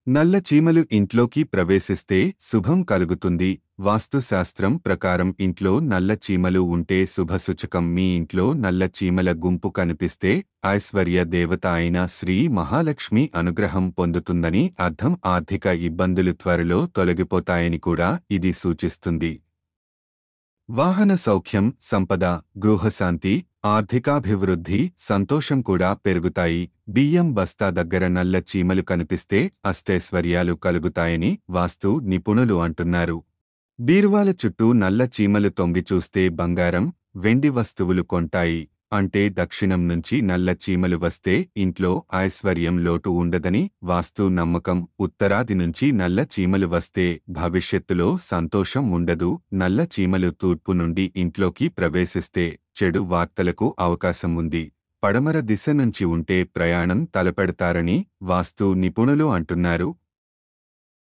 నల్ల చీమలు ఇంట్లోకి ప్రవేశిస్తే శుభం కలుగుతుంది. వాస్తుశాస్త్రం ప్రకారం ఇంట్లో నల్ల చీమలు ఉంటే శుభసూచకం. మీ ఇంట్లో నల్ల చీమల గుంపు కనిపిస్తే ఐశ్వర్య దేవత అయిన శ్రీ మహాలక్ష్మి అనుగ్రహం పొందుతుందని అర్థం. ఆర్థిక ఇబ్బందులు త్వరలో తొలగిపోతాయని కూడా ఇది సూచిస్తుంది. వాహన సౌఖ్యం, సంపద, గృహశాంతి, ఆర్థికాభివృద్ధి, సంతోషం కూడా పెరుగుతాయి. బియ్యం బస్తా దగ్గర నల్ల చీమలు కనిపిస్తే అష్టైశ్వర్యాలు కలుగుతాయని వాస్తు నిపుణులు అంటున్నారు. బీరువాల చుట్టూ నల్ల చీమలు తొంగి చూస్తే బంగారం, వెండి వస్తువులు కొంటాయి. అంటే దక్షిణం నుంచి నల్ల చీమలు వస్తే ఇంట్లో ఐశ్వర్యం లోటు ఉండదని వాస్తు నమ్మకం. ఉత్తరాది నుంచి నల్ల చీమలు వస్తే భవిష్యత్తులో సంతోషం ఉండదు. నల్ల చీమలు తూర్పు నుండి ఇంట్లోకి ప్రవేశిస్తే చెడు వార్తలకు అవకాశం ఉంది. పడమర దిశ నుంచి ఉంటే ప్రయాణం తలపెడతారని వాస్తు నిపుణులు అంటున్నారు.